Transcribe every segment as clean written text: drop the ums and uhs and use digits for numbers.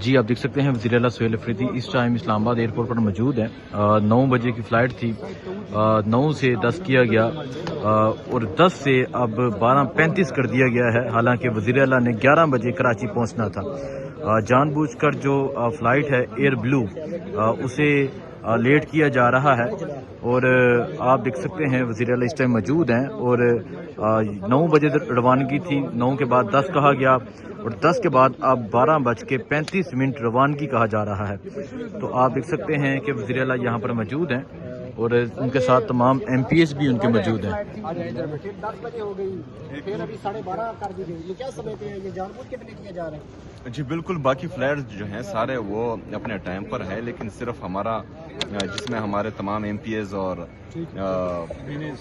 جی آپ دیکھ سکتے ہیں وزیر اعلیٰ سہیل افریدی اس ٹائم اسلام آباد ایئرپورٹ پر موجود ہیں۔ 9 بجے کی فلائٹ تھی، 9 سے 10 کیا گیا اور 10 سے اب 12:35 کر دیا گیا ہے، حالانکہ وزیر اعلیٰ نے 11 بجے کراچی پہنچنا تھا۔ جان بوجھ کر جو فلائٹ ہے ایئر بلو اسے لیٹ کیا جا رہا ہے، اور آپ دیکھ سکتے ہیں وزیر اعلیٰ اس ٹائم موجود ہیں، اور 9 بجے روانگی تھی، 9 کے بعد 10 کہا گیا، اور 10 کے بعد اب 12:35 روانگی کہا جا رہا ہے۔ تو آپ دیکھ سکتے ہیں کہ وزیر اعلیٰ یہاں پر موجود ہیں اور ان کے ساتھ تمام ایم پی ایس بھی ان کے موجود ہیں۔ 10 بجے ہو گئی، پھر ابھی 12:30 کر دی گئی، یہ کیا سمجھتے ہیں؟ یہ جان بوجھ کے ڈیلے کیا جا رہا ہے؟ جی بالکل، باقی فلائٹ جو ہیں سارے وہ اپنے ٹائم پر ہے، لیکن صرف ہمارا جس میں ہمارے تمام ایم پی ایز اور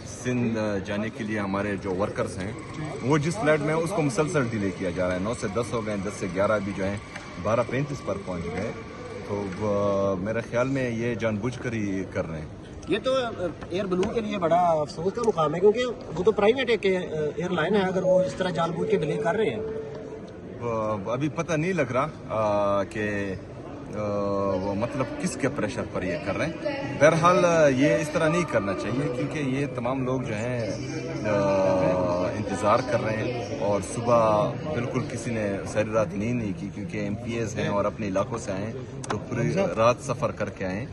سندھ جانے کے لیے ہمارے جو ورکرز ہیں وہ جس فلائٹ میں اس کو مسلسل ڈیلے کیا جا رہا ہے۔ 9 سے 10 ہو گئے، 10 سے 11 بھی جو ہیں 12:35 پر پہنچ گئے، تو میرے خیال میں یہ جان بوجھ کر ہی کر رہے ہیں۔ یہ تو ایئر بلو کے لیے بڑا افسوس کا مقام ہے، کیونکہ وہ تو پرائیویٹ ایئر لائن ہے، اگر وہ اس طرح جان بوجھ کے ڈیلے کر رہے ہیں۔ ابھی پتہ نہیں لگ رہا کہ وہ مطلب کس کے پریشر پر یہ کر رہے ہیں۔ بہرحال یہ اس طرح نہیں کرنا چاہیے، کیونکہ یہ تمام لوگ جو ہیں انتظار کر رہے ہیں، اور صبح بالکل کسی نے ساری رات نیند نہیں کی، کیونکہ ایم پی ایز ہیں اور اپنے علاقوں سے آئے ہیں تو پوری رات سفر کر کے آئے،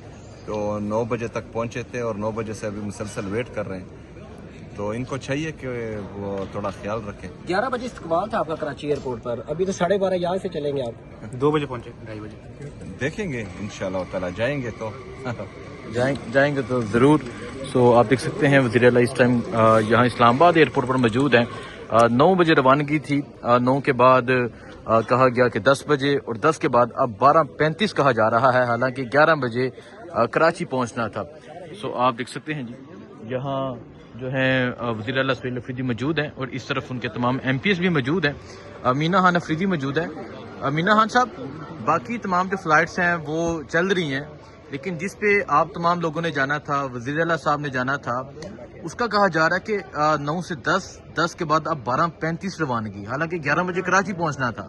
تو 9 بجے تک پہنچے تھے اور 9 بجے سے ابھی مسلسل ویٹ کر رہے ہیں، تو ان کو چاہیے کہ وہ تھوڑا خیال رکھیں۔ 11 بجے استقبال تھا آپ کا کراچی ایئرپورٹ پر، ابھی تو 12:30 یہاں سے چلیں گے آپ؟ 2 بجے پہنچے، 2:30 بجے دیکھیں گے انشاءاللہ تعالی، جائیں گے تو جائیں گے تو ضرور۔ سو آپ دیکھ سکتے ہیں وزیر اعلیٰ اس ٹائم یہاں اسلام آباد ایئرپورٹ پر موجود ہیں۔ 9 بجے روانگی تھی، 9 کے بعد کہا گیا کہ 10 بجے، اور 10 کے بعد اب 12:35 کہا جا رہا ہے، حالانکہ 11 بجے کراچی پہنچنا تھا۔ سو آپ دیکھ سکتے ہیں جی یہاں جو ہیں وزیر اعلیٰ سہیل افریدی موجود ہیں، اور اس طرف ان کے تمام ایم پی ایس بھی موجود ہیں۔ مینا خان افریدی موجود ہیں۔ مینا خان صاحب، باقی تمام جو فلائٹس ہیں وہ چل رہی ہیں، لیکن جس پہ آپ تمام لوگوں نے جانا تھا، وزیر اعلیٰ صاحب نے جانا تھا، اس کا کہا جا رہا ہے کہ 9 سے 10 کے بعد اب 12:35 روانگی، حالانکہ 11 بجے کراچی پہنچنا تھا۔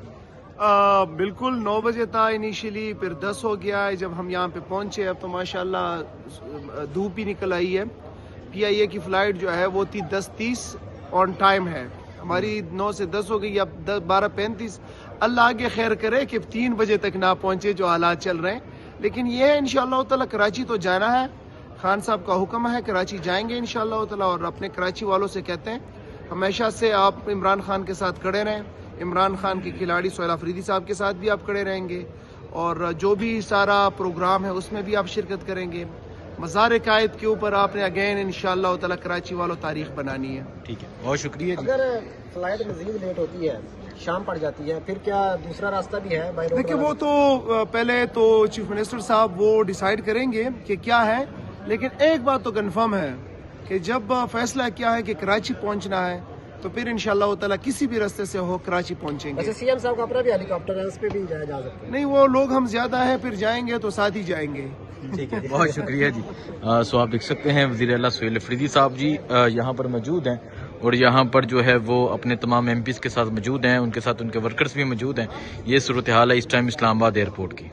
بالکل 9 بجے تھا انیشلی، پھر 10 ہو گیا ہے جب ہم یہاں پہ پہنچے۔ اب تو ماشاءاللہ دھوپ بھی نکل آئی ہے۔ پی آئی اے کی فلائٹ جو ہے وہ تھی 10:30 آن ٹائم ہے، ہماری 9 سے 10 ہو گئی، اب 12:35۔ اللہ آگے خیر کرے کہ 3 بجے تک نہ پہنچے جو حالات چل رہے ہیں، لیکن یہ ہے انشاءاللہ تعالی کراچی تو جانا ہے، خان صاحب کا حکم ہے، کراچی جائیں گے انشاءاللہ تعالی۔ اور اپنے کراچی والوں سے کہتے ہیں ہمیشہ سے آپ عمران خان کے ساتھ کھڑے رہیں، عمران خان کے کھلاڑی سہیل افریدی صاحب کے ساتھ بھی آپ کھڑے رہیں گے، اور جو بھی سارا پروگرام ہے اس میں بھی آپ شرکت کریں گے۔ مزار قائد کے اوپر آپ نے اگین انشاءاللہ تعالی کراچی والوں تاریخ بنانی ہے۔ ٹھیک ہے، بہت شکریہ جی۔ اگر فلائٹ مزید لیٹ ہوتی ہے، شام پڑ جاتی ہے، پھر کیا دوسرا راستہ بھی ہے؟ دیکھیں وہ تو پہلے تو چیف منسٹر صاحب وہ ڈیسائیڈ کریں گے کہ کیا ہے، لیکن ایک بات تو کنفرم ہے کہ جب فیصلہ کیا ہے کہ کراچی پہنچنا ہے تو پھر انشاءاللہ تعالی کسی بھی راستے سے ہو کراچی پہنچیں گے۔ ویسے سی ایم صاحب کا اپنا بھی ہیلی کاپٹر ہے، اس پہ بھی جایا جا سکتا ہے؟ نہیں، وہ لوگ ہم زیادہ ہیں، پھر جائیں گے تو ساتھ ہی جائیں گے۔ بہت شکریہ جی۔ سو آپ دیکھ سکتے ہیں وزیر اعلیٰ سہیل افریدی صاحب جی یہاں پر موجود ہیں، اور یہاں پر جو ہے وہ اپنے تمام ایم پیز کے ساتھ موجود ہیں، ان کے ساتھ ان کے ورکرز بھی موجود ہیں۔ یہ صورتحال ہے اس ٹائم اسلام آباد ایئرپورٹ کی۔